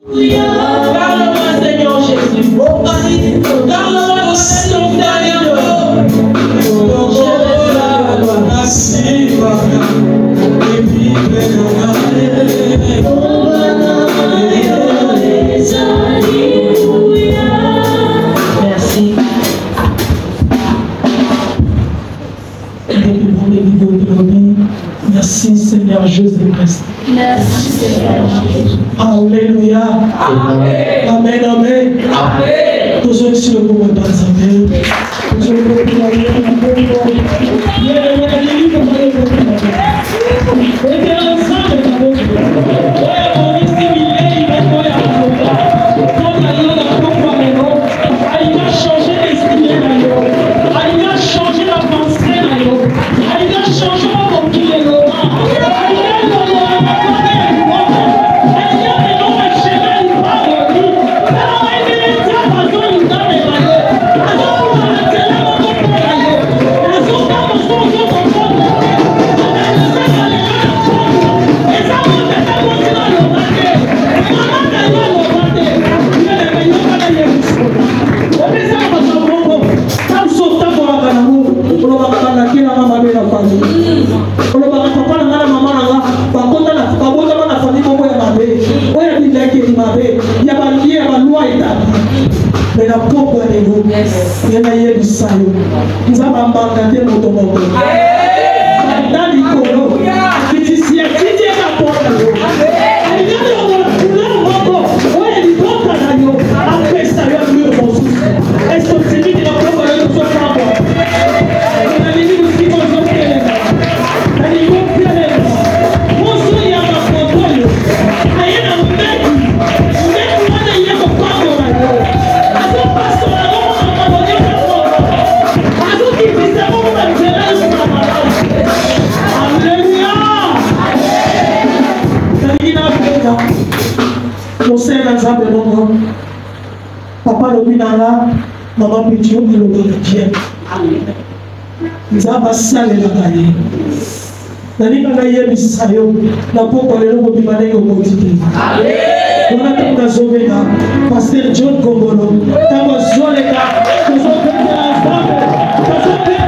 Parle-moi, Seigneur Jésus. Parle-moi au Seigneur derrière moi. Merci. Merci Seigneur Jésus-Christ. Merci Seigneur Jésus. Alléluia. Amen. Amen. Amen. Tous ceux qui sont le moment de Papa le binara, maman Pétion et le Dieu. Nous avons salé la gagne. Nani kanaye bisayo na poko lelo ko bimane ko motiki. Amen. On a tout dans Zovena, Pasteur John Gongolo, tamo zoleka, ko zopeta azambe, ko zopeta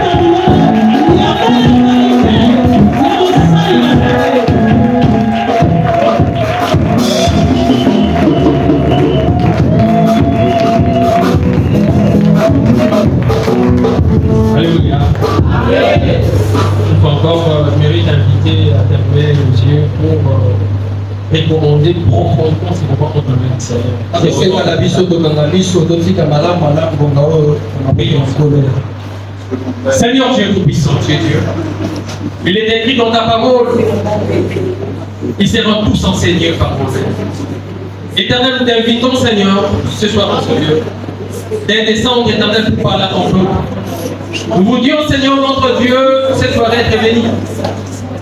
Alléluia. Amen. Il faut encore mérite d'inviter à terminer nos yeux pour recommander profondément ce qu'on va entendre du Seigneur. Seigneur Dieu tout-puissant, tu es Dieu. Il est écrit dans ta parole, ils seront tous enseignés par toi. Éternel, nous t'invitons, Seigneur, ce soir dans ce lieu, d'indescendre, Éternel, pour parler à ton peuple. Nous vous disons, Seigneur, notre Dieu, cette soirée être bénie.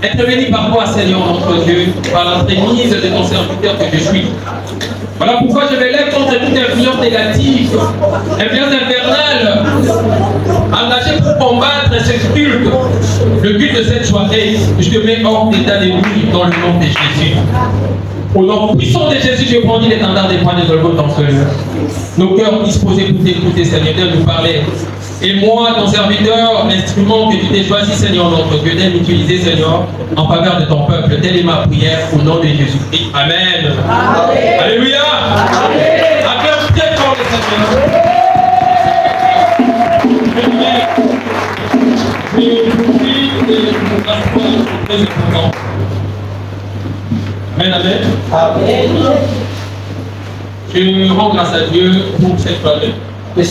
Être béni par toi, Seigneur, notre Dieu, par l'entremise de ton serviteur que je suis. Voilà pourquoi je vais lève contre toute influence négative, influence infernale, engagée pour combattre ce culte, le culte de cette soirée. Je te mets hors d'état de nuit dans le nom de Jésus. Au nom puissant de Jésus, je brandis l'étendard des points de Golgotha dans ce lieu. Nos cœurs disposés pour t'écouter, Seigneur, de nous parler. Et moi, ton serviteur, l'instrument que tu t'es choisi, Seigneur, notre Dieu, d'aime utiliser, Seigneur, en faveur de ton peuple. Telle est ma prière au nom de Jésus-Christ. Amen. Amen. Alléluia. Amen. Acclame très fort le Seigneur. Amen, amen. Amen. Je rends grâce à Dieu pour cette soirée. Il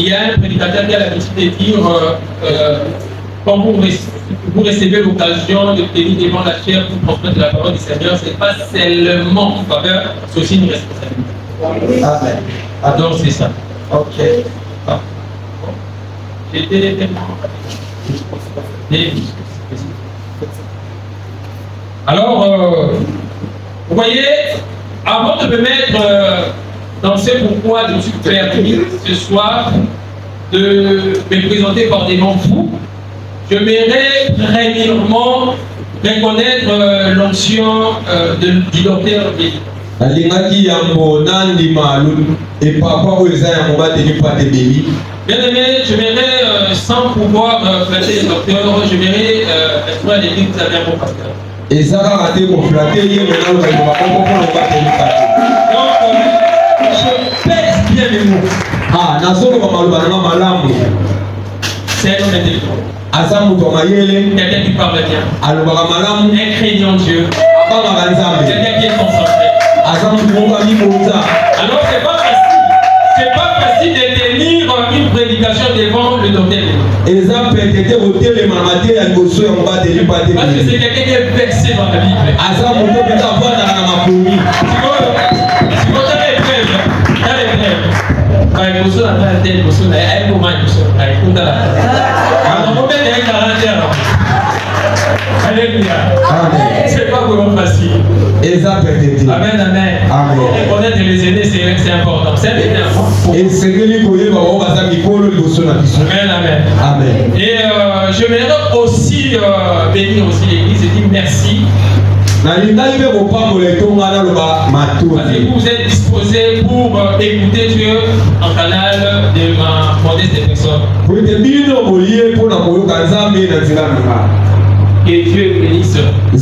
y a un prédicateur qui a l'habitude de dire quand vous recevez l'occasion de tenir devant la chair pour transmettre la parole du Seigneur, ce n'est pas seulement une faveur, c'est aussi une responsabilité. Amen. Donc c'est ça. Ok. Ah. J'étais alors, vous voyez, avant de me mettre dans ce pourquoi je me suis permis ce soir de me présenter par des noms fous, je m'irai premièrement reconnaître l'onction du docteur Béli. Bien aimé, j'aimerais, sans pouvoir flatter le docteur, j'aimerais être à l'église de la mon pasteur. Donc, je pèse bien les mots. C'est un homme intelligent. Quelqu'un qui parle bien. Un craignant Dieu. Quelqu'un qui est concentré. Alors c'est pas facile. C'est pas facile de tenir une prédication devant le docteur. Parce que c'est quelqu'un qui est vexé dans la Bible. C'est pas vraiment facile. Amen, amen. Reconnaître les aînés, c'est important. C'est important. Amen, amen. Et j'aimerais aussi bénir aussi l'église et dire merci. Parce que vous êtes disposés pour écouter Dieu en canal de ma modeste personne. Que Dieu bénisse. Que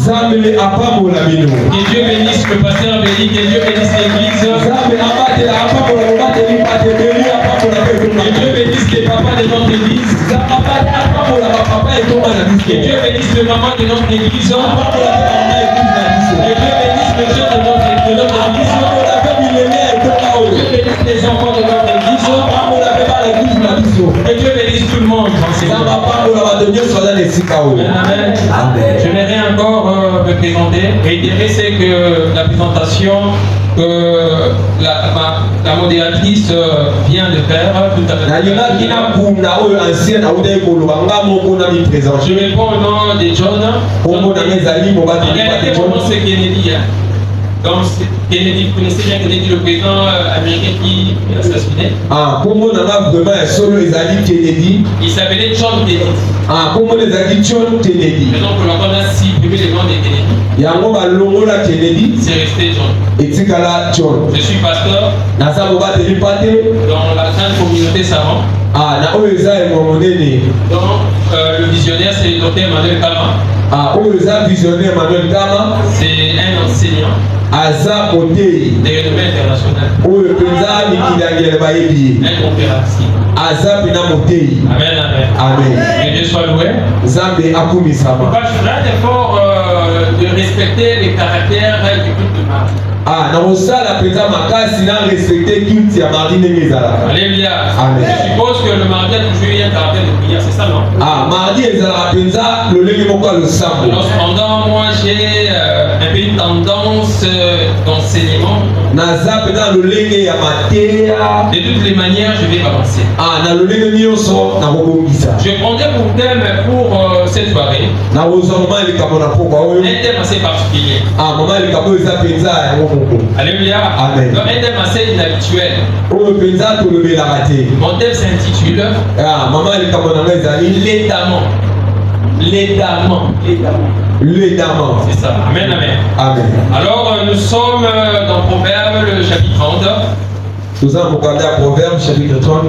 Dieu bénisse le pasteur Béli, que Dieu bénisse l'église. Que Dieu bénisse les papas de notre église. Que Dieu bénisse le maman de notre église. Que Dieu bénisse le jeune de notre église. Que Dieu bénisse les enfants de notre église. Que Dieu bénisse tout le monde. Amen. J'aimerais encore me présenter. Réitérer, c'est que la présentation que la modératrice vient de faire tout à l'heure. Je réponds au nom de John. En réalité, mon nom c'est Kennedy. Donc, Kennedy, vous connaissez bien Kennedy, le président américain qui est assassiné. Il s'appelait John Kennedy. Maintenant, pour l'entendre, on a supprimé le nom de Kennedy. C'est resté John. Je suis pasteur dans la grande communauté savante. Donc, le visionnaire, c'est le docteur Emmanuel Kama. C'est un enseignant de renommée internationale. Un conférencier. Amen, amen. Que Dieu soit loué. Pourquoi je ferai l'effort de respecter les caractères du culte de Marie. Alléluia. Je suppose que le mardi a toujours eu un caractère de prière, c'est ça, non? Alors, cependant, moi j'ai un peu une tendance d'enseignement. De toutes les manières, je vais avancer. Je prendrai pour thème pour cette soirée un thème assez particulier. Alléluia. Amen. Donc, un thème assez inhabituel. Mon thème s'intitule l'édamment. C'est ça. Amen, amen. Amen. Alors, nous sommes dans Proverbe, le chapitre 30. Nous allons regarder à Proverbe, chapitre 30.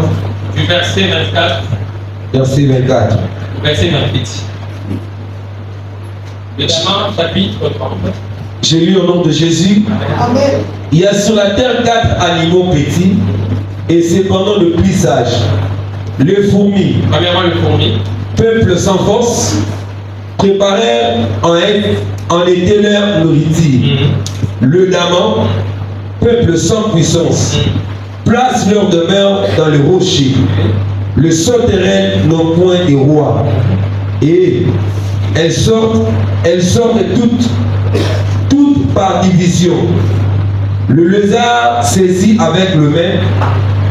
Du verset 24. Verset 24. Verset 28. L'édamment, chapitre 30. J'ai lu au nom de Jésus. Amen. Il y a sur la terre 4 animaux petits et cependant de plus sages. Le fourmi. Premièrement, le fourmi. Peuple sans force, préparèrent en été leur nourriture. Le daman, peuple sans puissance, place leur demeure dans le rocher. Le souterrain n'ont point de roi. Et elles sortent toutes par division. Le lézard saisit avec le main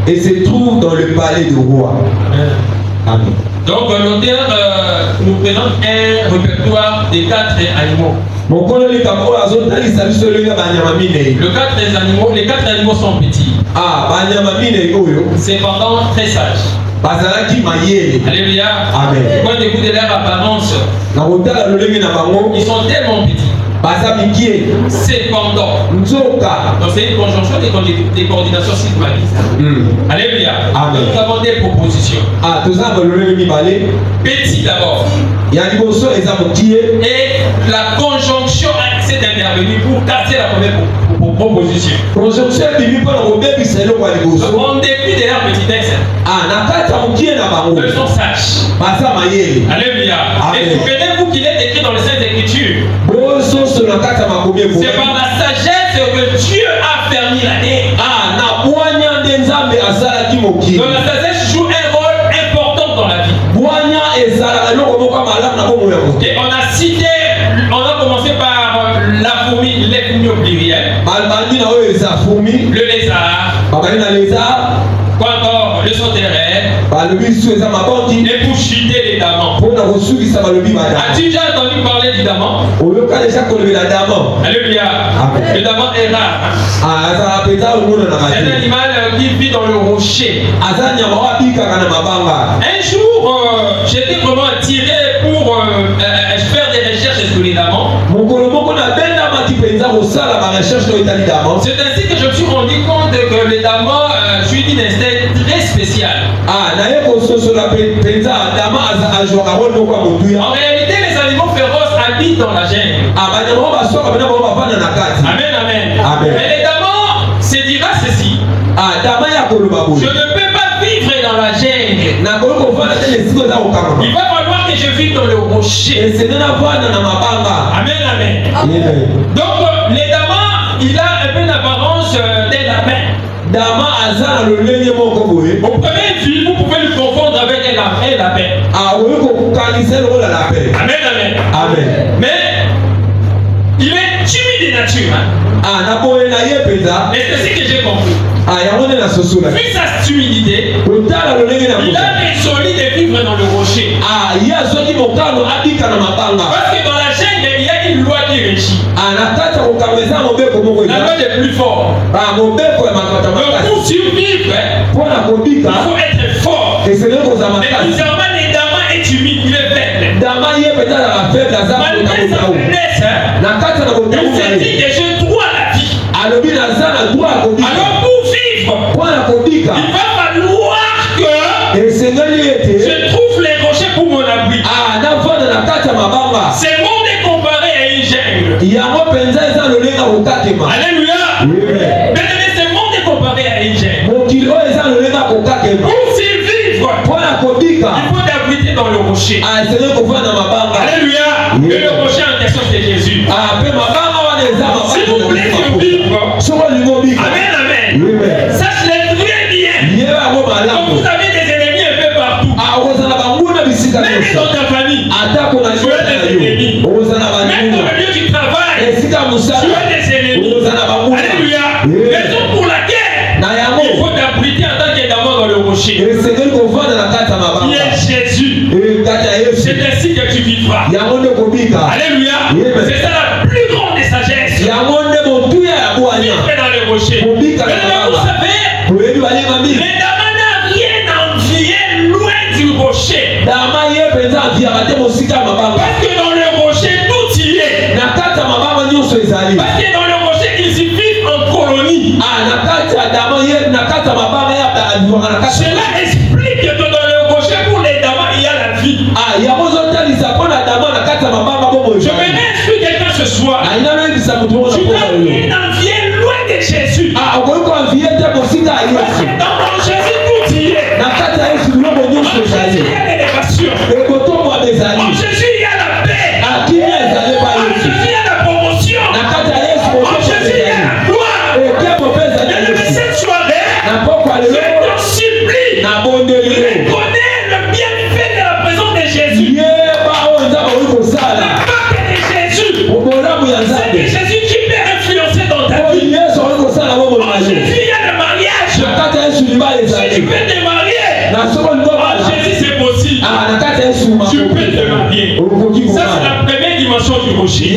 et se trouve dans le palais du roi. Amen. Donc l'auteur nous présente un répertoire des 4 animaux. Les quatre animaux sont petits. Cependant très sages. Alléluia. Amen. Quand on écoute leur apparence, ils sont tellement petits. Cependant, donc c'est une conjonction des coordinations systématiques. Alléluia. Nous avons des propositions. Petit d'abord. Et la conjonction s'est intervenue pour casser la première proposition. En dépit de leur petitesse, eux sont sages. Alléluia. Et souvenez-vous qu'il est écrit dans les Saintes Écritures. C'est par la sagesse que Dieu a fermé la terre. Donc la sagesse joue un rôle important dans la vie. Et on a commencé par la fourmi, les fourmis au pluriel. Le lézard. Quoi encore? Le sauterelle. Et pour chuter les damans. As-tu déjà entendu parler du daman? Alléluia. Le daman est rare. C'est un animal qui vit dans le rocher. Un jour, j'étais vraiment attiré pour faire des recherches sur les damans. C'est ainsi que je me suis rendu compte que les damans jouissent d'un instinct très spécial. En réalité, les animaux féroces habitent dans la jungle. Amen, amen. Mais les damans se dira ceci. Je ne peux pas vivre dans la jungle. Il va falloir que je vive dans le rocher. Amen. Donc, les damans, il a un peu l'apparence des lapins. Au premier vue, vous pouvez le confondre avec un lapin. Amen. Mais il est timide de nature. Et c'est ce que j'ai compris. Vu sa timidité, il a résolu de vivre dans le rocher. Parce que dans la jungle, il y a une loi qui régit. La loi des plus forts. Donc pour survivre, il faut être fort. Mais bizarrement, les damans est timide, il est faible. Malgré sa faiblesse, il s'est dit que je dois la vie. Alors pour vivre, il va falloir que je trouve les rochers pour mon abri. Ce monde est comparé à une jungle. Alléluia. Mais ce monde est comparé à une jungle. Pour survivre, il faut t'abriter dans le rocher. Alléluia. Et le rocher en question c'est Jésus. Si vous voulez survivre, amen. Sache-le très bien. Donc vous avez des ennemis un peu partout. Même dans ta famille, tu as des ennemis. Même dans le lieu du travail, tu as des ennemis. Alléluia. Raison pour laquelle il faut t'abriter en tant qu'élément dans le rocher. Qui est Jésus. C'est ainsi que tu vivras. Alléluia. C'est ça la plus grande des sagesses. Vivre dans le rocher. Maintenant, vous savez, les damans n'ont rien envié loin du rocher. Parce que dans le rocher, tout y est. Parce que dans le rocher, ils y vivent en colonie. Cela explique que dans le rocher, pour les damans, il y a la vie. Je vais instruire quelqu'un ce soir. Tu n'as rien envié loin de Jésus. Parce que dans Jésus, tout y est. En Jésus, il y a l'élévation. En Jésus, il y a la paix. En Jésus, il y a la promotion. En Jésus, il y a la gloire. Et cette soirée, je te supplie, reconnais le bienfait de la présence de Jésus. La part de Jésus. C'est de Jésus qui peut influencer dans ta vie. En Jésus, il y a le mariage. Si tu peux te marier, en Jésus, c'est possible. Tu peux te marier. Ça, c'est la première dimension du rocher.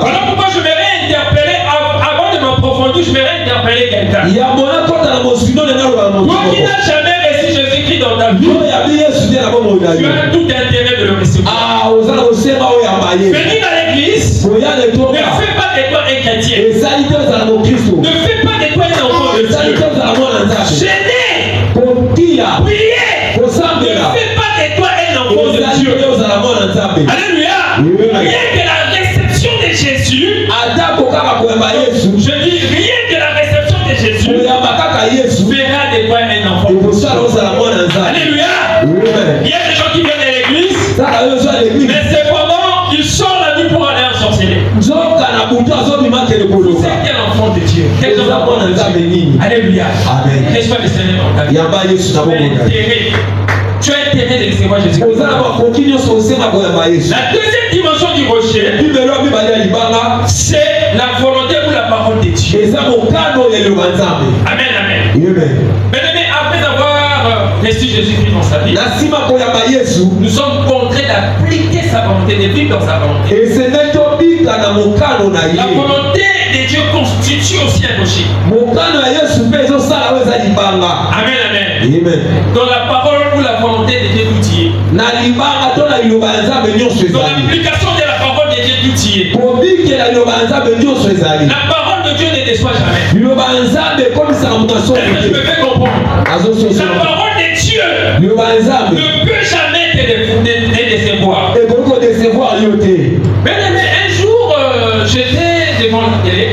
Voilà pourquoi je vais réinterpeller, avant de m'approfondir, je vais réinterpeller quelqu'un. Toi qui n'as Tu as tout intérêt de le recevoir. Venir à l'église ne fait pas de toi un chrétien. Ne fait pas de toi un enfant de Dieu. Gêner, prier, ne fait pas de toi un enfant de Dieu. Alléluia. Rien que la réception de Jésus, je dis rien que la réception de Jésus fera de toi un enfant de Dieu. Alléluia. Il y a des gens qui viennent à l'église, mais cependant ils sortent la nuit pour aller en sorcellerie. C'est quel enfant de Dieu? Quel enfant de Dieu? Alléluia. N'est-ce pas le Seigneur dans ta vie? Tu as intérêt de recevoir Jésus. La deuxième dimension du rocher, c'est la volonté ou la parole de Dieu. Amen, amen. Bien-aimé, après avoir reçu Jésus-Christ dans sa vie, nous sommes contraints d'appliquer sa volonté, de vivre dans sa volonté. La volonté de Dieu constitue aussi un rocher. Amen, amen. Dans la parole ou la volonté de Dieu tout y est. Dans l'application de la parole de Dieu tout y est. La parole de Dieu ne déçoit jamais. Je me fais comprendre. La parole de Dieu ne peut jamais te décevoir. Bien aimé, un jour j'étais devant la télé.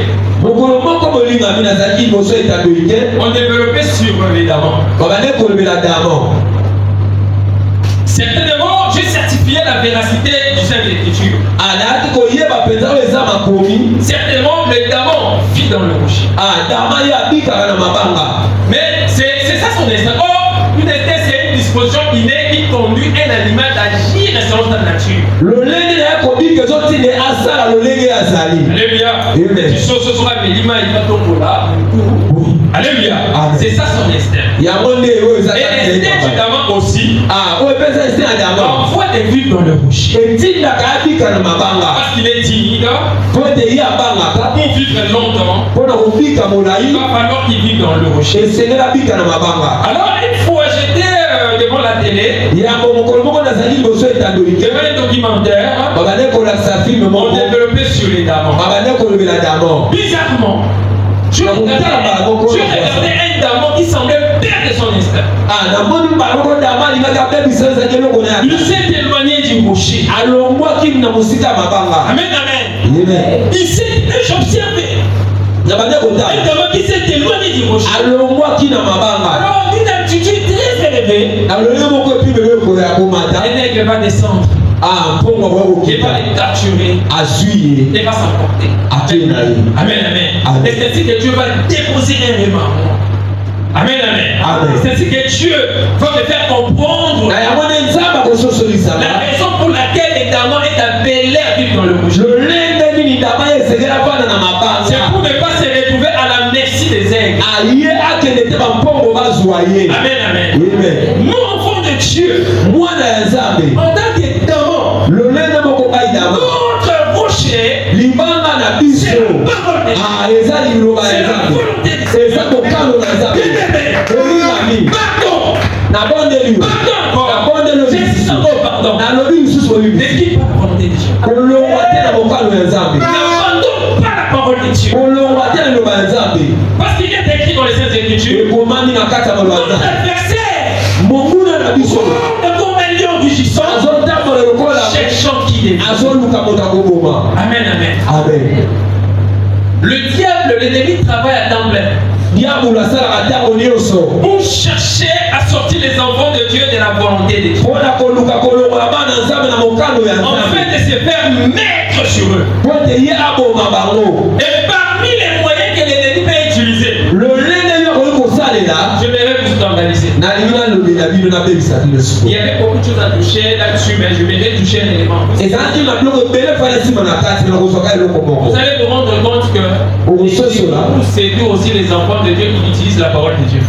On développait sur les diamants. Certainement, j'ai certifié la véracité du Saint-Écriture. Certainement, le diamant vit dans le rocher. Mais c'est ça son instinct. Or, une instinct, c'est une disposition innée qui conduit un animal d'agir selon sa nature. Alléluia. Tu sais, ce sera l'animal, il va tomber là. Alléluia. C'est ça son instinct. Et l'instinct du diamant aussi envoie des vivre dans le rocher. Parce qu'il est timide. Pour vivre longtemps, il va falloir qu'il vive dans le rocher. Alors une fois j'étais devant la télé, devant un documentaire, on développait sur les diamants. Bizarrement, je regardais un diamant qui semblait perdre son instinct. Il s'est éloigné du rocher. Amen, amen. Il s'est observé. Un diamant qui s'est éloigné du rocher. Alors, d'une altitude très élevée, un aigle va descendre. Il va les capturer et va s'emporter. Amen, amen. C'est ainsi que Dieu va déposer un aimant. Amen, amen. C'est ainsi que Dieu va me faire comprendre la raison pour laquelle les diamants est appelé à vivre dans le rocher. C'est pour ne pas se retrouver à la merci des aigles. Amen, amen. Nous, enfants de Dieu, en tant que diamants, notre rocher, c'est la parole de Dieu. C'est la volonté de Dieu. Pardon. Pardon. N'équipe pas la volonté de Dieu. N'abandonne pas la parole de Dieu. Parce qu'il est écrit dans les Saintes Écritures, notre adversaire, comme un lion rugissant, cherchant qui dévie. Amen, amen. Le diable, l'ennemi, travaille à temps plein pour chercher à sortir les enfants de Dieu de la volonté de Dieu, afin de se faire maître sur eux. Et parmi les moyens que l'ennemi peut utiliser, je vais vous scandaliser. Il y avait beaucoup de choses à toucher là-dessus, mais je vais toucher un élément. Vous allez vous rendre compte que c'est nous aussi les enfants de Dieu qui utilisent la parole de Dieu.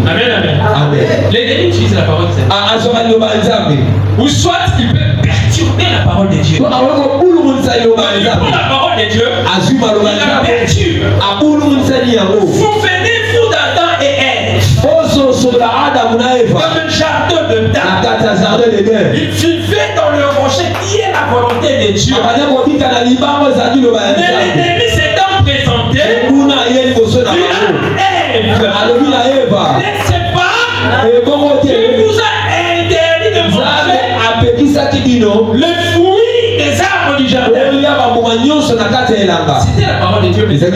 Amen, amen. L'ennemi utilise la parole de Dieu. Ou soit il peut perturber la parole de Dieu. Il prend la parole de Dieu, il la perturbe. Vous venez, vous d'Adam et Ève. dans le jardin de Dan. Il vivait dans le rocher qui est la volonté de Dieu. L'ennemi s'étant présenté, laissez pas, il vous a interdit de manger le fruit des arbres du jardin. C'était la parole de Dieu. C'est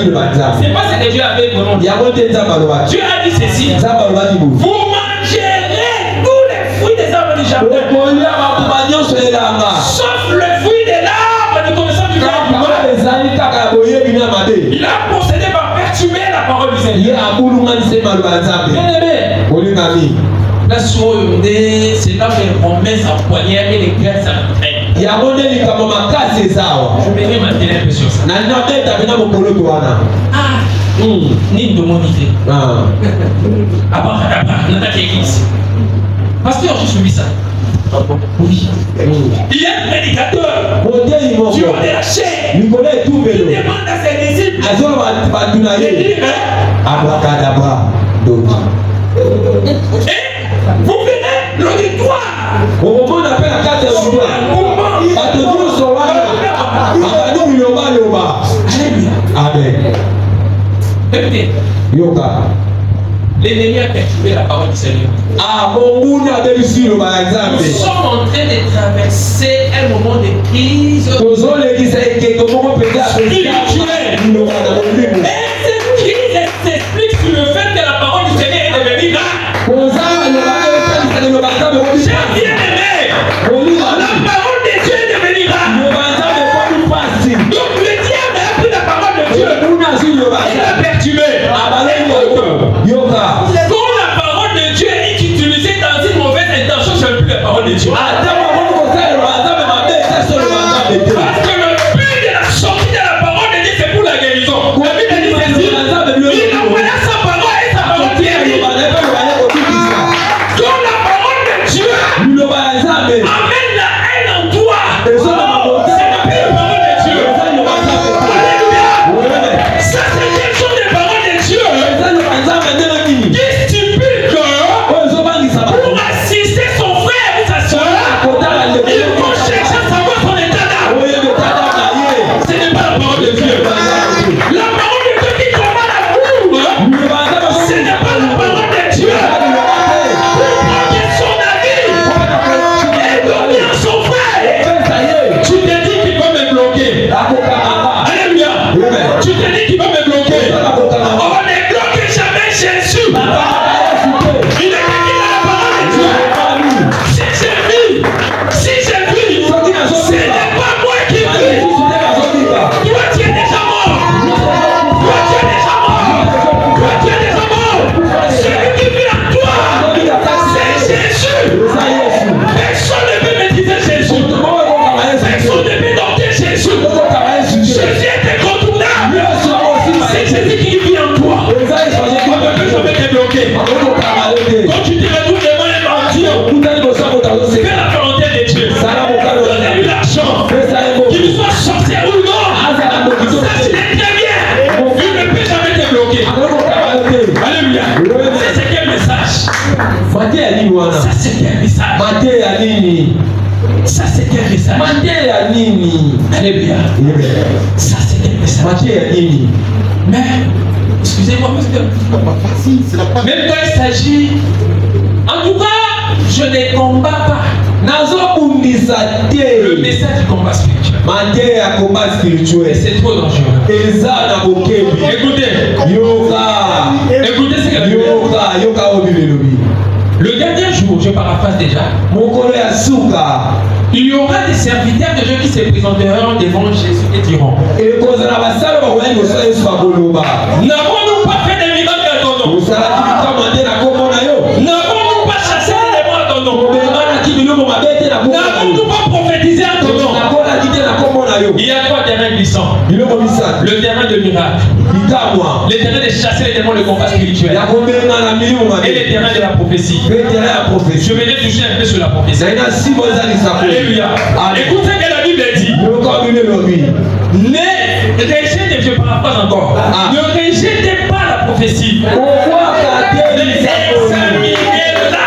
pas ce que Dieu avait prononcé. Dieu a dit ceci: vous mangerez tous les fruits des arbres du jardin, sauf le fruit de l'arbre de connaissance du bien et du mal. Il a procédé par perturber la parole du Seigneur. Bien-aimé, la soirée, c'est là où les Romains s'empoignèrent et les Grecs s'entraînent. Je vais m'atteler un peu sur ça. Ni de mon idée. Pasteur, j'ai suivi ça. Oui. Il y a un prédicateur. Tu vois de la chair. Il demande à ses disciples. Et vous venez l'auditoire. Au moment où on appelle la carte d'auditoire, Amen. L'ennemi a perturbé la parole du Seigneur. Nous sommes en train de traverser un moment de crise spirituelle. Et cette crise s'explique sur le fait que la parole du Seigneur est devenue rare. J'ai bien aimé. La parole de Dieu est devenue rare. Donc le diable a pris la parole de Dieu. Il l'a perturbé. Quand la parole de Dieu est utilisée dans une mauvaise intention, je ne veux plus la parole de Dieu. Parce que le but de la sortie de la parole de Dieu, c'est pour la guérison. La Bible dit ceci: il envoya sa parole et sa parole guérit. Quand la parole de Dieu amène la haine en toi, c'est la pire parole de Dieu. Alléluia. Ça, c'est quelque chose de parole de Dieu qui stipule que pour assister son frère ou sa soeur, il faut chercher à savoir son état d'âme. Ce n'est pas la parole de Dieu. La parole de Dieu qui combat l'amour, ce n'est pas la parole de Dieu. Pour prendre son avis et donner à son frère. Tu te dis qu'il va me bloquer. Alléluia. Tu te dis qu'il va me bloquer. On ne bloque jamais Jésus. Il est écrit dans la parole de Dieu. Si j'ai vu, ce n'est pas moi qui vis. Toi, tu es déjà mort. Toi, tu es déjà mort. Toi, tu es déjà mort. Celui qui vit en toi, c'est Jésus. Personne ne peut maîtriser Jésus. Personne ne peut dompter Jésus. Jésus est incontournable. C'est Jésus qui vit en toi. On ne peut jamais te bloquer. Quand tu te retrouves devant un mendiant, fais la volonté de Dieu. Donnez-lui l'argent. Qu'il soit sorcier ou non. Sache très bien. Il ne peut jamais te bloquer. Alléluia. Ça, c'est quel message? Ça, c'est quel message? Ça, c'est quel message? Alléluia. Ça, c'est quel message? Mais, excusez-moi, parce que même quand il s'agit, en tout cas, je ne combats pas le message du combat spirituel. Et c'est trop dangereux. Écoutez, écoutez ce que la Bible dit. Le dernier jour, je paraphrase déjà, il y aura des serviteurs de Dieu qui se présenteront devant Jésus et diront: n'avons-nous pas fait des miracles à ton nom? N'avons-nous pas chassé les démons à ton nom? N'avons-nous pas prophétisé à ton nom? Il y a trois terrains glissants: le terrain de miracle, le terrain de chasser les démons, le combat spirituel, et le terrain de la prophétie. Je vais toucher un peu sur la prophétie. Alléluia. Écoutez ce que la Bible dit. Ne rejetez, je paraphrase encore, ne rejetez pas la prophétie. Examinez-la.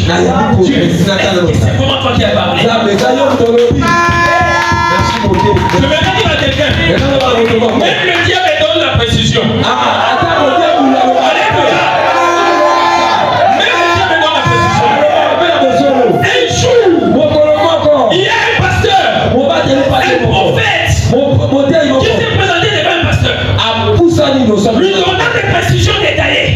C'est comment toi qui as parlé. Merci mon Dieu. Je vais dire à quelqu'un. Même le diable donne la précision. Alléluia. Même le diable donne la précision. Un jour, il y a un pasteur, un prophète, qui s'est présenté devant un pasteur. Lui donnant des précisions détaillées.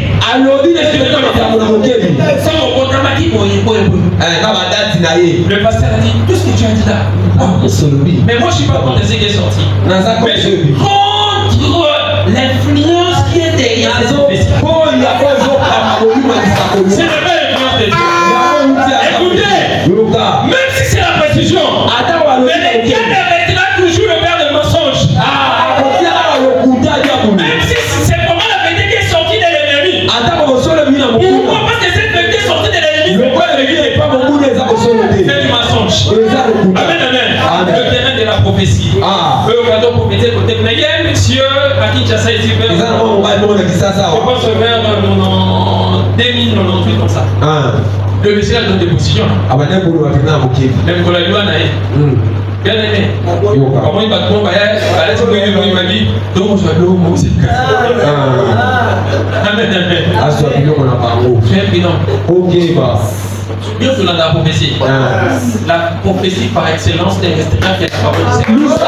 Le pasteur a dit, tout ce que tu as dit là. Mais moi je ne suis pas contre ce qui est sorti. Mais je suis contre l'influence qui est derrière cette prophétie. C'est la belle influence de Dieu. Écoutez, même si c'est la précision, mais le diable restera toujours le père de mensonge. Même si c'est comment la vérité qui est sortie de l'ennemi. Pourquoi? Parce que cette vérité est sortie de l'ennemi. C'est du mensonge. Amen, amen. Le terrain de la prophétie. Le cadeau prophétique côté. Mais il y a un monsieur à Kinshasa ici. Je pense vers 2098 comme ça. Le monsieur a donné des positions. Même pour la loi, bien aimé. Comment il va tomber? Il m'a dit, donc je vais le mot. Amen, amen. Très bien. Dieu nous l'a prophétie. La prophétie par excellence des restaurants qui est la parole de Seigneur.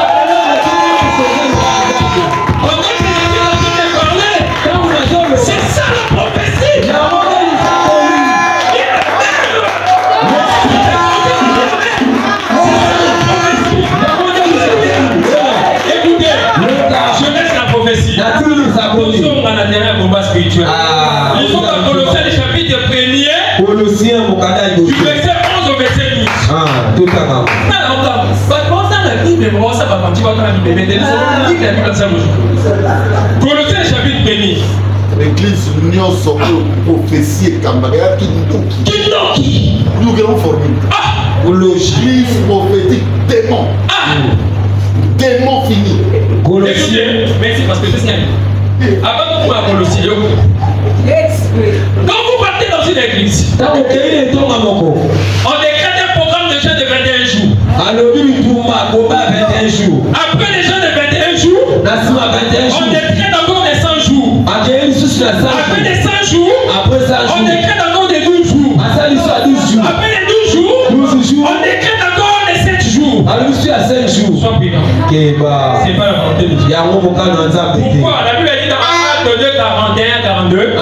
C'est ça la prophétie. Écoutez, je laisse la prophétie. Nous sommes en intérêt à combat spirituel. Ils sont dans Colossiens chapitre 1er. Du verset 11 au verset 12. Tout à l'heure. Colossiens chapitre 1er. L'église l'union sur prophétie et camarade qui nous allons former. L'église prophétique démon. Démon fini. Merci parce que c'est ce qu'il y a. Avant de pouvoir Colossiens, quand vous partez dans une église, on décrète un programme de jeûne de 21 jours. Après les jeûnes de 21 jours, on décrète encore des 100 jours. Après les 100 jours, on décrète encore des 12 jours. Après les 12 jours, on décrète encore les 7 jours. Sois prudent. C'est pas la volonté de Dieu. Pourquoi? La Bible dit dans Actes 2, 41, 42.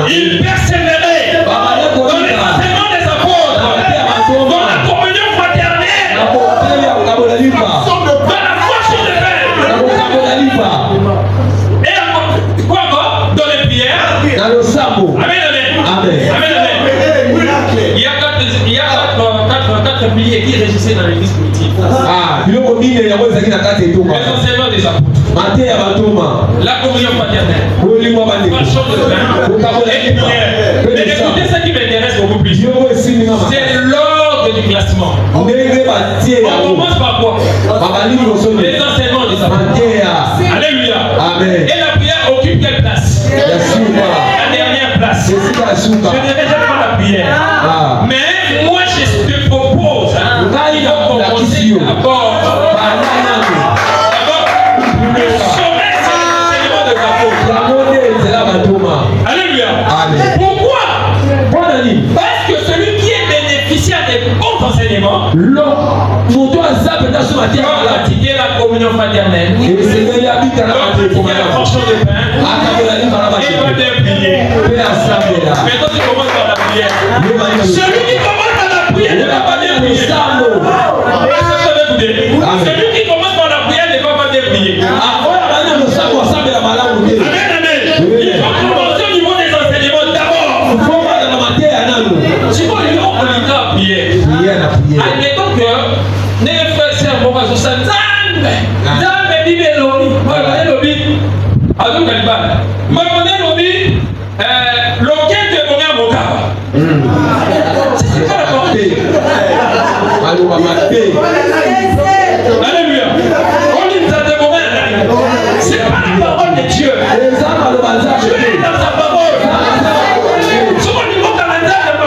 Il persévérait dans les enseignements des apôtres, dans la communion fraternelle, dans la moisson de pain. Et quoi encore? Dans les prières. Amen, amen. Il y a quatre piliers qui régissaient dans l'église politique. Les enseignements des apôtres. La communion fraternelle. Moisson de pain. Et prière. Mais écoutez ce qui m'intéresse beaucoup plus. C'est l'ordre du classement. On commence par quoi? Les enseignements des apôtres. Alléluia. Amen. Et la prière occupe quelle place? La dernière place. Je ne dirais jamais pas la prière. Mais moi je te propose. Il faut commencer d'abord. Le sommet c'est l'enseignement des apôtres. Alléluia. Pourquoi? Parce que celui qui est bénéficiaire des bons enseignements va pratiquer la communion fraternelle, va pratiquer la portion de pain, et va bien prier. Maintenant tu commences par la prière. Celui qui commence par la prière ne va pas bien prier. Celui qui commence par la prière ne va pas bien prier. Amen, amen. Il faut commencer au niveau des enseignements d'abord. Si on lui a la prière, admettons que les frères et sœurs vont se sentir Zambe Bible Lobi, Lobi, Azou Kalibana, Mamone Lobi, l'auquel tu es bon à Mokaba. C'est pas la portée. Alléluia. On dit ça te bon. C'est pas la parole de Dieu. Dieu est dans sa parole. Si on dit bon à la Zambe,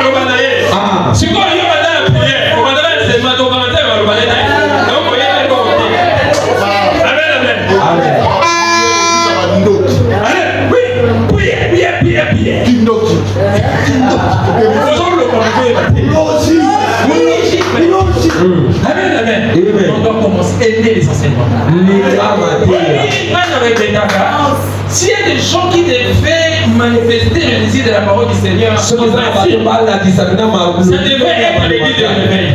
rejeter les enseignements. S'il y a des gens qui devaient manifester le désir de la parole du Seigneur, ça devrait être l'église de réveil.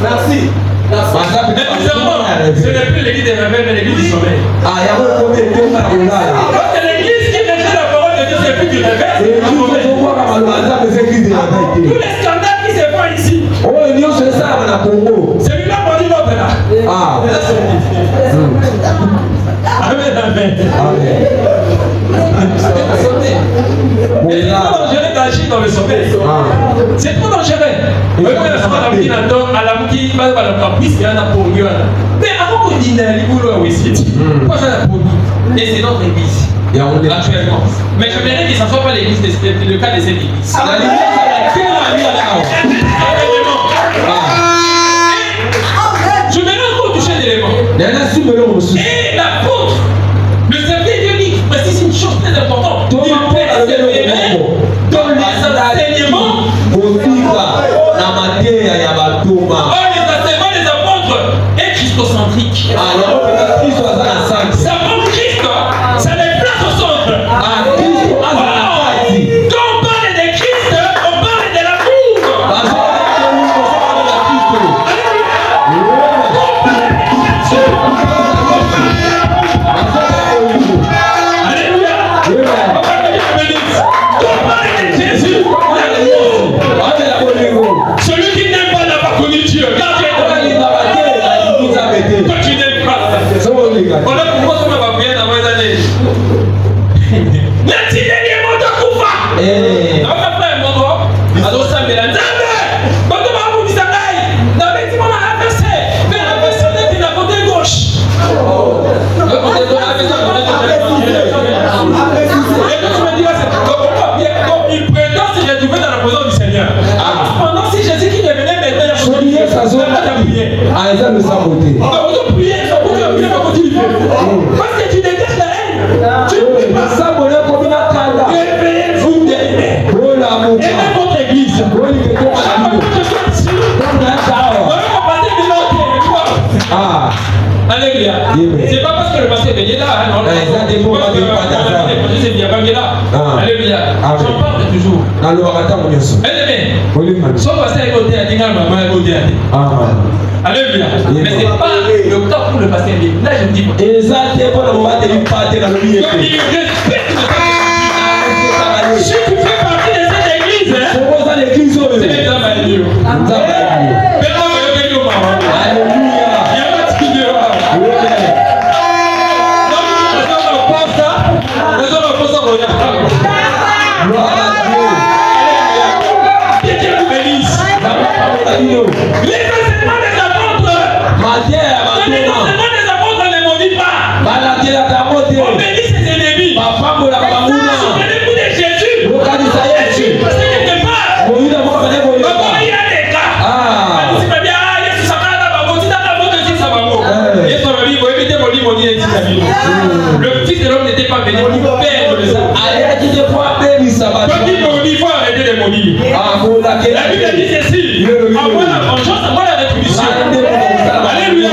Merci. Mais bizarrement, ce n'est plus l'église des réveils, mais l'église du sommeil. Parce que l'église qui rejette la parole de Dieu, c'est plus du réveil. Tous les scandales qui se font ici, celui-là m'a dit l'autre là. Amen, amen. C'est trop dangereux d'agir dans le sommeil. C'est trop dangereux. Mais avant qu'on dîne, quoi ça la promis? Et c'est notre église. Actuellement. Mais je verrais que ça ne soit pas l'église, le cas de cette église. Je vais encore toucher l'élément. Et l'apôtre, le serviteur Dieu dit, précise une chose très importante. Il persévérait dans les enseignements. Les enseignements des apôtres est christocentrique. Ça prend Christ, ça les place au centre. Quand on parle de Christ, on parle de l'amour. Celui qui n'aime pas n'a pas connu Dieu. Quand tu n'aimes pas, on a pourquoi ça m'a bien dans mes années. Merci dernier mot de Koufa. On va faire un mot. Alors ça me l'a dit. Quand on va vous dire ça, dans le petit moment inversé, mais inversé de la côté gauche. Le côté gauche, et quand tu me dis, c'est comme il prétend se retrouver dans la présence du Seigneur. Pendant si Jésus qui devenait maintenant, il a prié. Parce que tu dégages la haine. Tu ne peux pas ça. Réveillez-vous d'aimer. Aimez votre église. Alléluia. C'est pas parce que le pasteur est là. C'est bien là. Alléluia. J'en parle toujours. Son pasteur est côté à Dinga, maman est côté à Dinga. Alléluia. Mais c'est pas le temps pour le pasteur. Là, je dis pas. Si tu fais partie de cette église, c'est l'examen à Dieu. Les enseignements des apôtres, ne maudit pas. On bénit ses ennemis. Souvenez-vous de Jésus. Jésus passait quelque part. Il y a des cas. Le Fils de l'homme n'était pas venu pour perdre le sabbat. Quand il maudit, il faut arrêter de maudire. La Bible dit ceci. Envoie la vengeance, envoie la rétribution. Alléluia.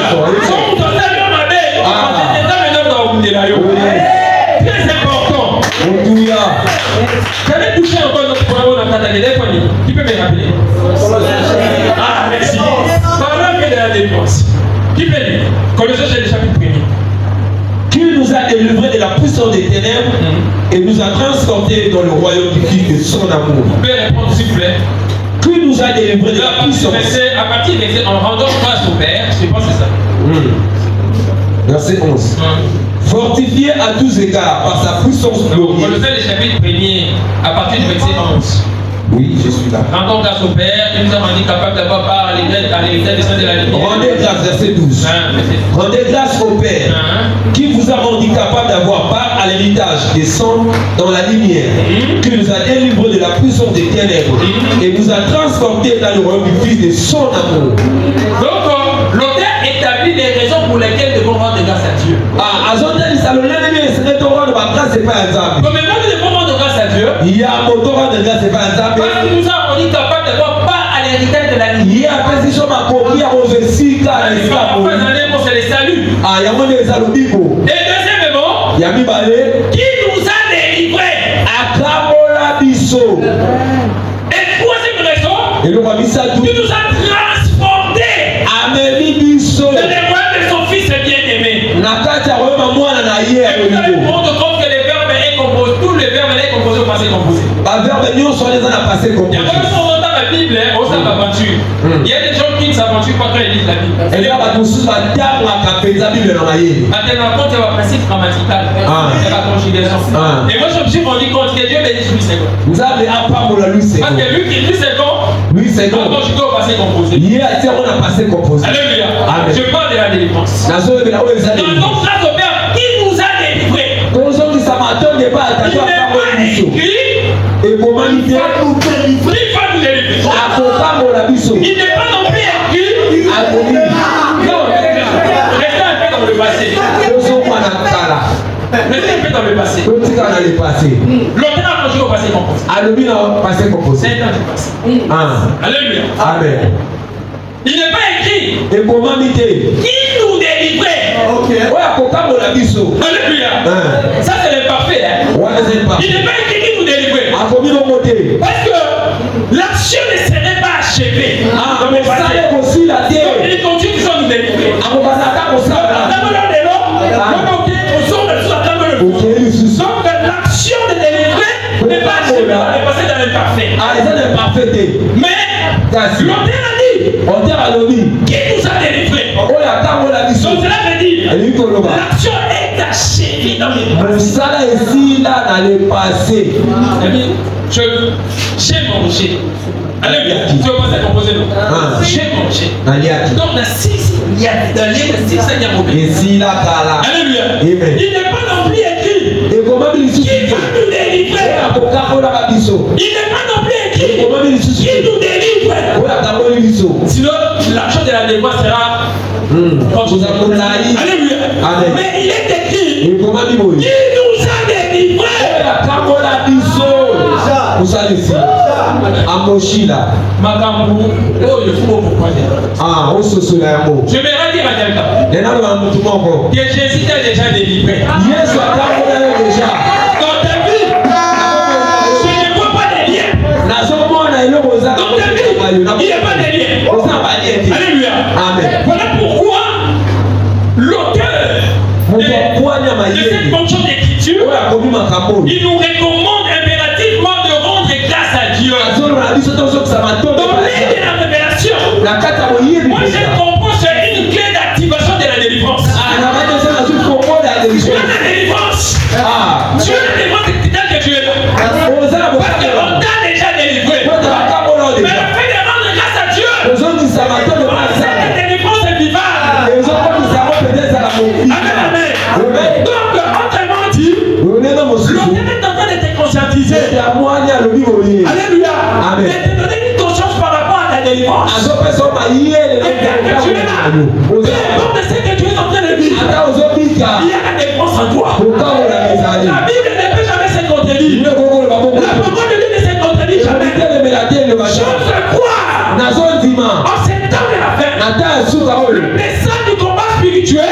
Très important. J'avais touché encore notre programme dans la téléphonie. Qui peut me rappeler? Ah, merci. Parlons de la défense. Qui peut dire? Colossiens chapitre 1er. Qui nous a délivrés de la puissance des ténèbres et nous a transportés dans le royaume du Fils de son amour. Vous pouvez répondre s'il vous plaît. Qui nous a délivrés de la puissance. À partir de verset, en rendant grâce au Père, je pense que c'est ça. Verset 11. Fortifié à tous égards par sa puissance glorieuse. Colossiens chapitre 1er, à partir du verset 11. Oui, je suis là. Rendons grâce au Père, qui nous a rendu capable d'avoir part à l'héritage des saints de la lumière. Rendez grâce, verset 12. Rendez grâce au Père, qui vous a rendu capable d'avoir part à l'héritage des saints dans la lumière, qui nous a délivrés de la puissance des ténèbres et nous a transportés dans le royaume du Fils de son amour. Donc, l'auteur établit les raisons pour lesquelles nous devons rendre grâce à Dieu. Premièrement, nous devons rendre grâce à Dieu. Parce qu'il nous a rendu capable d'avoir part à l'héritage de la lumière. C'est les saints salut. Ah, il y a mon des alobiko. Et deuxièmement, Il y a mi balé. qui nous a délivrés. Akamola biso. Et troisième raison, Et le roi Missadou. qui nous a transportés Amemi biso. dans les royaumes de son fils bien-aimé. Nakata roma mwana na ye Et vous allez vous alobiko. rendre compte que les verbes est composé, tous les verbes est composé au passé composé. Ba verbe nyonso les a passé Il y composé. a pas besoin d'entendre la Bible, on s'aventure. Il y a des gens qui ne s'aventurent pas quand ils lisent la Bible. Et là ba mususu ba tanga kapeza Bible na maye. Maintenant, quand il y a un principe grammatical, il y a la conjugaison. Et moi, je me suis rendu compte que Dieu bénisse Louis II. Nzambe apamola Louis II. Parce que Louis II, Louis II. conjugué au passé composé. Ye ati on a passé composé. Alléluia. Amen. Je parle de la délivrance. Nazo be la oyo za Donc, grâce au Père, qui nous a délivrés. Kozo ki samaton de ba Il ta n'est to pas apamola biso. écrit. Et comment il fait Il va nous délivrer. apamola biso. Il n'est pas non plus écrit. Akomi. Non, restez un peu dans le passé. Kozo mwana kala. Restez un peu dans le passé. Kotika na le passé. L'auteur a conjugué au passé composé. Alobi na passé composé. C'est dans le passé. Ah. Alléluia. Amen. Il n'est pas écrit. Et comment mité? Qui nous délivrait. Oya kokamola biso. Alléluia. Ça c'est le parfait. Hein? Wana c'est pas. Il n'est pas écrit qui nous délivrait. Akomi no moté. Parce que l'action ne serait pas achevée. Ah, Dans le mais ça passé. est aussi la Donc, terre. il continue de nous délivrer. Akobana ko ça. Donc l'action de délivrer n'est pas achevée. On est passé dans l'imparfait. Ah, c'est l'imparfait. Mais l'auteur a dit On t'a alobi. qui nous a délivrés. Oya kamola biso. Donc cela veut dire Eli koloba. l'action est achevée dans le passé. Mosala ici là dans le passé. J'ai mangé. Alléluia. Tu veux pas ça composer non? J'ai mangé. Naliaki. Donc dans 6, il y a dans les 6, il y a mauvais. Ici là kala. Alléluia. Amen. Il n'est pas non plus écrit. Et comment il Qui va nous délivrer? Oya kamola biso. Il n'est pas non plus Et écrit. comment il Qui nous délivre? Oya kamola biso. Sinon, l'argent de la délivrance sera. Quand vous avez l'aïe. Alléluia. Amen. Mais il est écrit. Et comment il Qui nous a délivrés? Oya kamola biso. Vous allez ici. Amoshila. Makambu. Oh, il faut pourquoi dire. Ah, au sosola yamo. Je vais redire à quelqu'un. Nena lo amutu moko. Que Jésus t'a déjà délivré. Yesu akamola yo déjà. Dans ta vie, je ne vois pas de lien. Nazomona eloko za. Dans ta vie, il n'y a pas de lien. Oza baliete. Alléluia. Amen. Voilà pourquoi l'auteur de cette portion d'écriture, il nous recommande impérativement de rendre grâce à Dieu. Dans l'aide de la révélation, moi je comprends c'est une clé d'activation de la délivrance. Tu as la délivrance. Tu as la délivrance tel que tu es là. Parce qu'on t'a déjà délivré. Mais le fait de rendre grâce à Dieu, la délivrance est vivable. Amen, amen. Donc, autrement dit, l'auteur est en train de te conscientiser. Alléluia. Amen. Et te donner une conscience par rapport à ta délivrance. Et que tu es là. Peu importe ce que tu es en train de vivre, il y a la délivrance en toi. La Bible ne peut jamais se contredire. La parole de Dieu ne se contredit jamais. J'ose croire en ces temps de la fin. Le message du combat spirituel,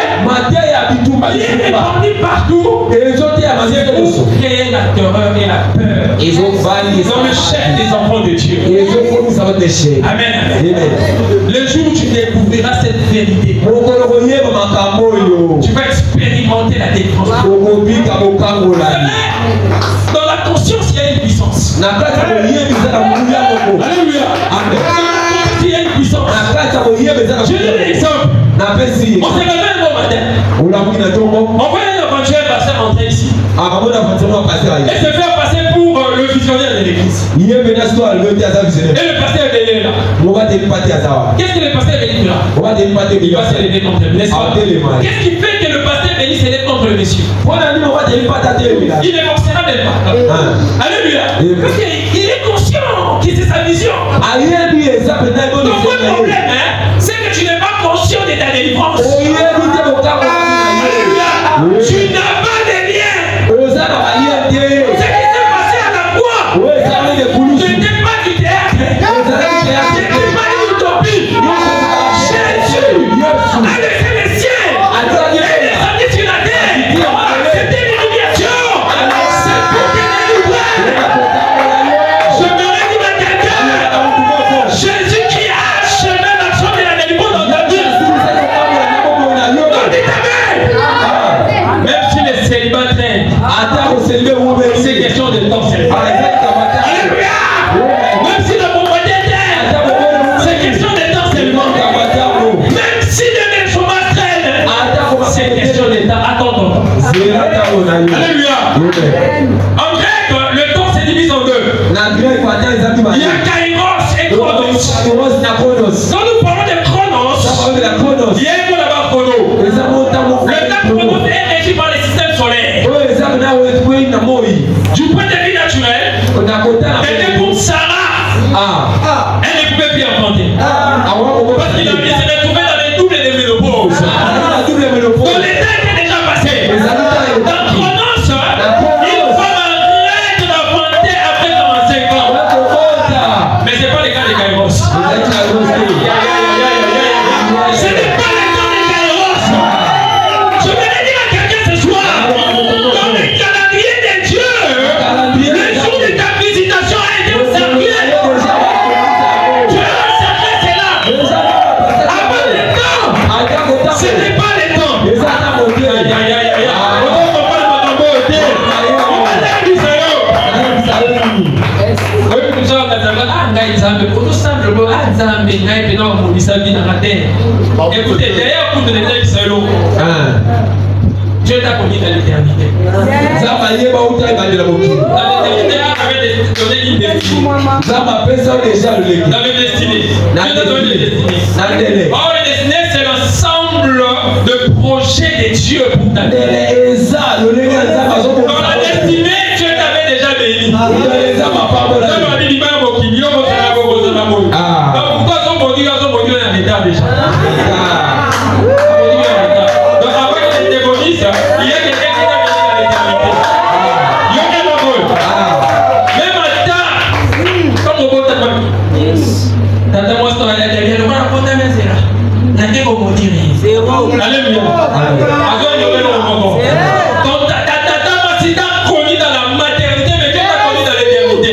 il est répandu partout. C'est pour créer la terreur et la peur dans le chef des enfants de Dieu. Amen. Le jour où tu découvriras cette vérité, tu vas expérimenter la délivrance. Dans la conscience, il y a une puissance. Alléluia. Il y a une puissance. Je donne un exemple. On s'est levé un bon matin. On voit un éventuel pasteur entrer ici. Et se faire passer pour le visionnaire de l'église. Et le pasteur est là. Qu'est-ce que le pasteur est venu là? Il va se lever contre le monsieur. Qu'est-ce qui fait que le pasteur est venu se lever contre le monsieur? Il ne forcera même pas. Alléluia. Parce qu'il est conscient que c'est sa vision. Donc votre problème, c'est que tu n'es pas conscient de ta délivrance. Alléluia. Tu n'as pas de lien. Ce qui s'est passé à la croix, ce n'était pas du théâtre. Ce n'était pas une utopie. Jésus a laissé les siens Alléluia. En grec, le temps se divise en deux. Il y a Kairos et Chronos. Quand nous parlons de Chronos, il y a un mot là-bas chrono. Le temps Chronos est régi par les systèmes solaires. Du point de vue naturel, c'était pour Sarah. Elle ne pouvait plus enfanter. Parce qu'il s'est retrouvé dans les doubles de ménopause. Dans les temps étaient déjà passés. Dans Chronos, une femme arrête d'enfanter après 45 ans. Mais ce n'est pas le cas de Kairos. Ce n'est pas le cas de Kairos. Je vais le dire à quelqu'un ce soir. Dans le calendrier de Dieu, le jour de ta visitation a été observé. Dieu a observé cela. Avant le temps, ce n'est pas le temps. Écoutez, d'ailleurs, pour te donner solo, Dieu t'a connu dans l'éternité. Dans l'éternité, avait donné une destinée. Dans les destinées. Dieu t'a donné des destinées. Or, les destinées, c'est l'ensemble de projets de Dieu pour ta vie. Dans la destinée, Dieu t'avait déjà béni. Donc, pourquoi son produit est en état déjà? Donc, avant qu'il te démonise, il y a quelqu'un qui t'a béni dans l'éternité. Il y a un rôle. Même à temps, comme au bon temps, tata moi, c'est la dernière, le voilà, pour ta mère, c'est là. N'a qu'à vous dire. Alléluia. Donc, tata moi, si t'as connu dans la maternité, mais qui t'a connu dans l'éternité?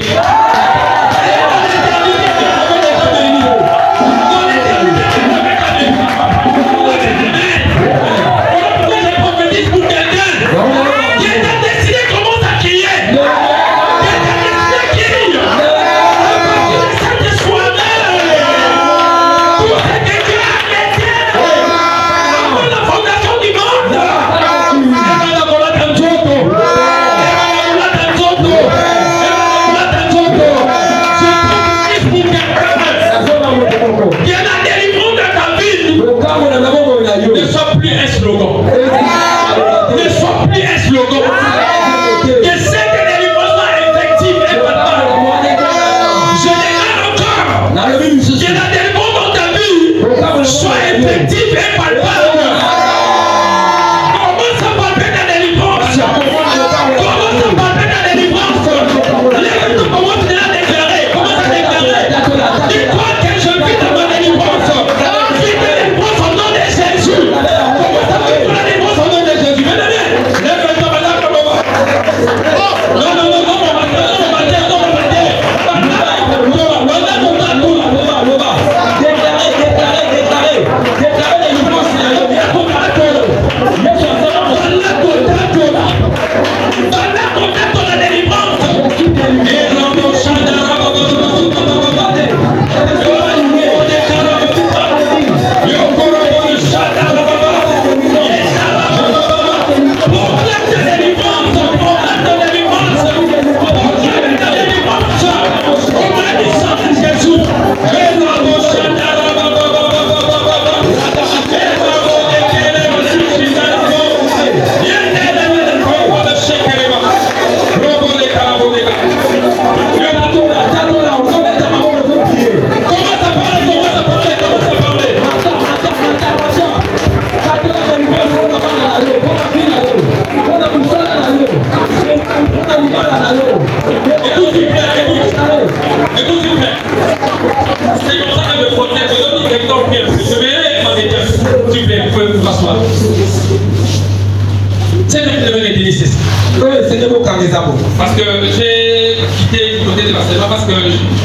Parce que j'ai quitté du côté de Barcelone parce que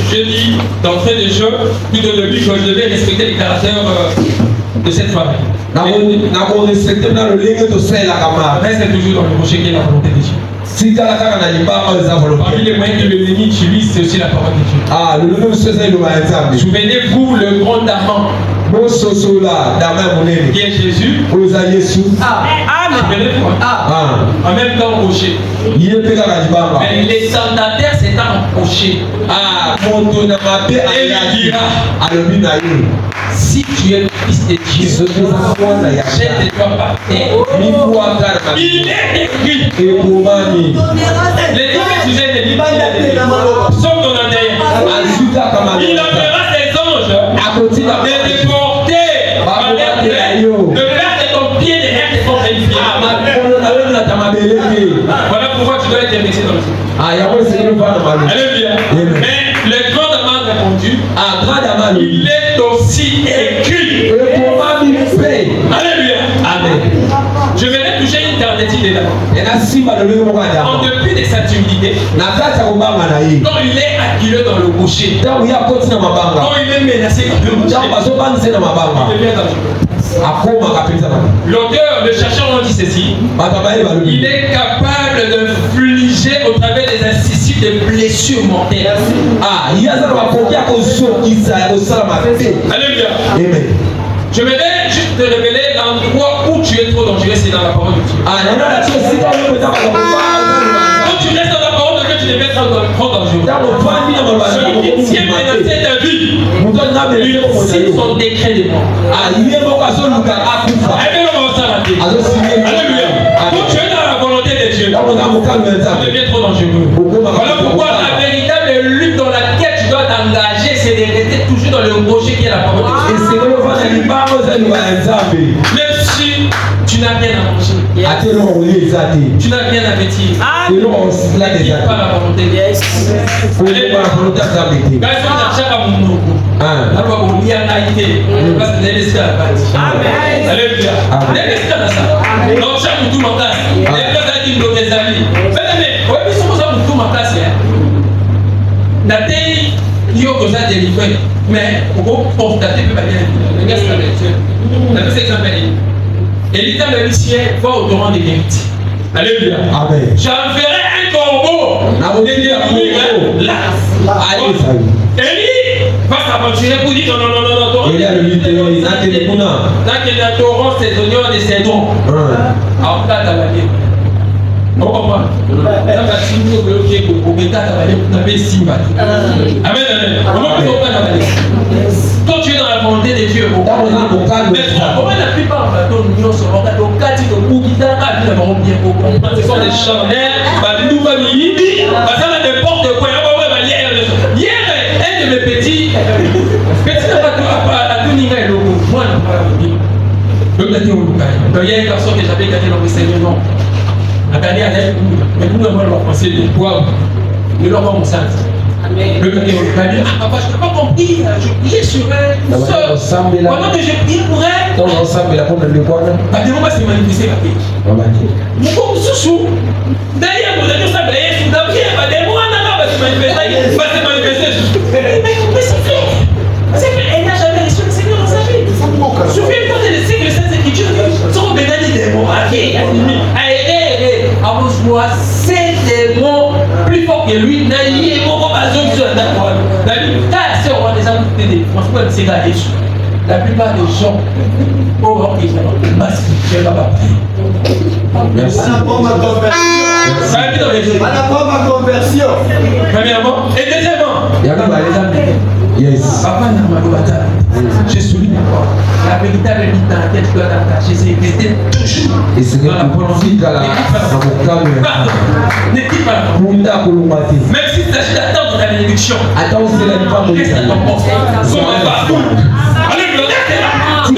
je dis d'entrée de jeu, tout au début, que je devais respecter les caractères de cette famille. Reste toujours dans le projet qui est la volonté de Dieu. Parmi les moyens de l'ennemi utilise, c'est aussi la parole de Dieu. Souvenez-vous le grand amant qui est Jésus. En même temps rocher. Mais les tentataires c'est un rocher. Et il dira, si tu es le fils de Dieu, jette-toi par terre. Il est écrit. Les livres que tu as des livres sont dans la terre. Il enverra ses anges de déporter de perdre ton pied derrière tes ton pied. Voilà pourquoi tu dois être investi dans le ciel. Alléluia. Mais le grand amant a répondu, il est aussi écrit. Alléluia. Amen. Je vais toucher une tardétine dedans. En dépit de sa timidité, quand il est acculé dans le rocher, quand il est menacé par le rocher, il devient dangereux. L'auteur, le chercheur, on dit ceci. Il est capable d'infliger au travers des incisives des blessures mortelles. Alléluia. Je vais juste te révéler l'endroit où tu es trop dangereux, c'est dans la parole de Dieu. Quand tu restes dans la parole de Dieu, tu deviens trop dangereux. Celui qui tient menacé ta vie, lui aussi son décret de mort. Alléluia. Quand tu es dans la volonté de Dieu, tu deviens trop dangereux. Voilà pourquoi la véritable lutte dans laquelle tu dois t'engager, c'est de rester toujours dans le rocher qui est la parole de Dieu. Même si tu n'as rien à manger, tu n'as rien à vêtir, tu n'as pas la volonté de Dieu. Alléluia. Mais on peut constater que Élisa le lycée va au torrent de Guérite. Alléluia. J'enverrai un corbeau de détruire là. Élie va s'aventurer pour dire non. Tant qu'il y a un torrent saisonnier de Cédron. Alors là, t'as la vie. On comprend. Amen. Quand tu es dans la volonté de Dieu, comment la plupart de nous sont au cas de ce sont des charnels, nous va ça n'importe quoi. Hier, un de mes petits à tout niveau, moi, il y a un garçon que j'avais gardé dans le Seigneur. À gagner avec nous, mais nous avons leur pensée de poivre, de leur bon sens. Le gars qui va dire, papa, je n'ai pas compris, je priais sur elle, pendant que je priais pour elle, bah, dis-moi, c'est manifesté la paix. Nous sommes sous d'ailleurs, vous avez ça, sous d'après, bah, des mois, non, bah, c'est manifesté, bah, c'est manifesté. Mais c'est clair, elle n'a jamais reçu le Seigneur dans sa vie. Souviens-toi de laisser que les Saintes Écritures sont bénis des mots, c'est des mots plus forts que lui. La plupart des gens auront des masques. Merci. Ma conversion. Premièrement. Et deuxièmement. Yes. Papa n'a pas je souligne encore. La véritable lutte dans laquelle tu dois t'engager, c'est rester toujours dans la volonté. N'équipe pas la volonté. Même s'il s'agit d'attendre ta bénédiction, reste à ton poste. Alléluia. Que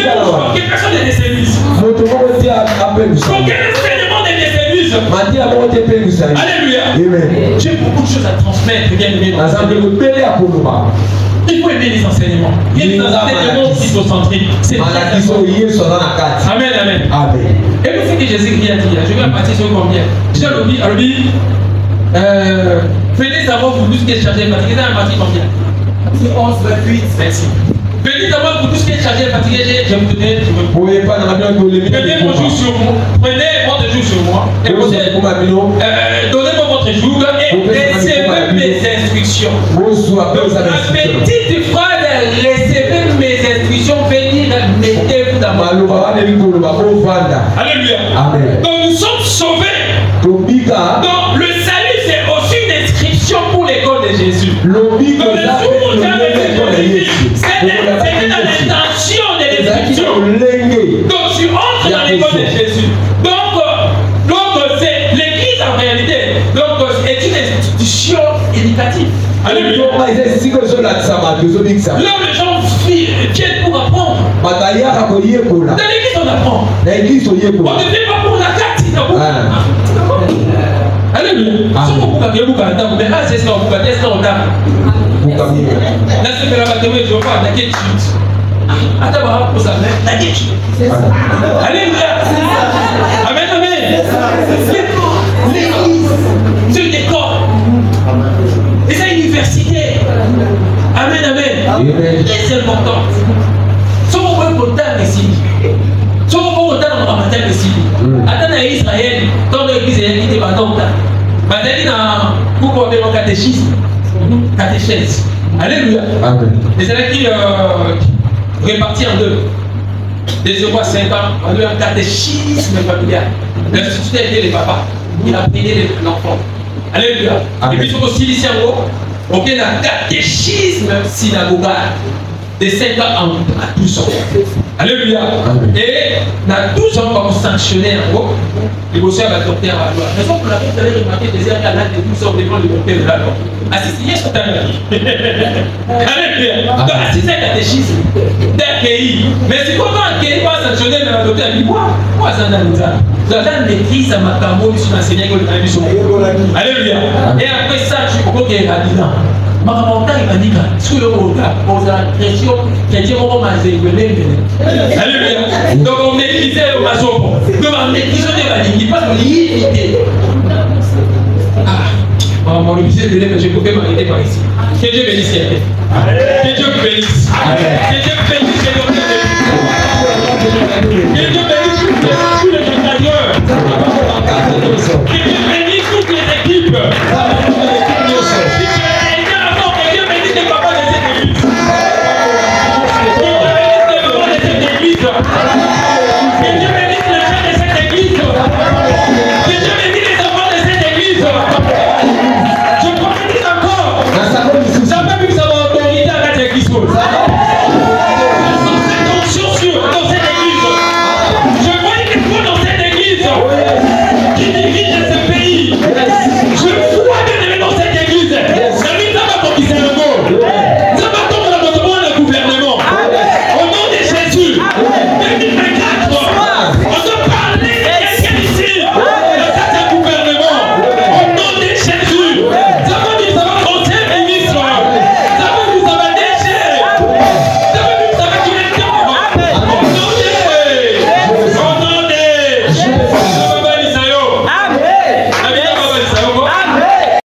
personne ne séduise. Qu'aucun enseignement ne séduise. Alléluia. J'ai beaucoup de choses à transmettre, bien aimé. Il faut aimer les enseignements. Il y a des enseignements christocentriques. C'est Amen. Et vous savez que Jésus-Christ a dit, je vais partir sur combien. J'ai venez savoir pour tout ce qui est chargé et fatigué. Vous avez parti combien? 11, 28. Merci. Venez savoir pour tout ce qui est chargé et fatigué. Je vais vous donner. Prenez votre jour sur moi. Prenez votre jour sur moi. Donnez-moi votre jour et recevez mes instructions. La petite phrase, recevez mes instructions, veut dire mettez-vous dans mon corps. Alléluia. Amen. Donc nous sommes sauvés. Donc le salut c'est aussi une inscription pour l'école de Jésus. Donc le jour où tu as reçu Jésus, c'était dans l'intention de l'inscription. Donc tu entres dans l'école de Jésus. Donc c'est l'église en réalité. Donc c'est une institution éducative. Alléluia. Là les gens viennent pour apprendre. Dans l'église on apprend. On ne vient pas pour la carte. Alléluia. C'est ça, alléluia. Amen, amen. L'église, c'est une école. Et c'est une université. Amen, amen. C'est important. Si on veut content ici, si on veut content dans le ramadan ici, attends à Israël, dans l'église, il y a qui est content. Maintenant, pourquoi on fait un catéchisme, catéchèse. Alléluia. Et c'est là qui répartit en deux. Des 0 à 5 ans, on a eu un catéchisme familial. L'institut a aidé les papas. Il a prié l'enfant. Alléluia. Et puis, sur aussi ici en haut, ok, le catéchisme synagogal. De 5 ans à 12 ans. Alléluia. Et dans 12 ans, on va vous sanctionner en gros. Et vous savez, le docteur à la loi. Raison pour laquelle vous allez remarquer des heures à l'âge de 12 ans devant le docteur de la loi. Assistez sur ta vie. Alléluia. Donc, assistez à la catéchisme d'accueillir. Mais si vous n'avez pas sanctionné, mais le docteur dit quoi ça dans nous a. Vous avez une maîtrise à ma camo, sur l'enseignant que vous avez vu sur vous. Alléluia. Et après ça, je suis au côté de la dîner. Makamauta ibandika siku ile kwa pression chrétien au mazengwele. Alléluia. Donc on maîtrise le masoko. Donc on maîtrise les balingi pas limité. On va m'obliger de dire que je peux pas m'arrêter par ici. Que Dieu bénisse. Que Dieu bénisse. Que Dieu bénisse. Que Dieu bénisse.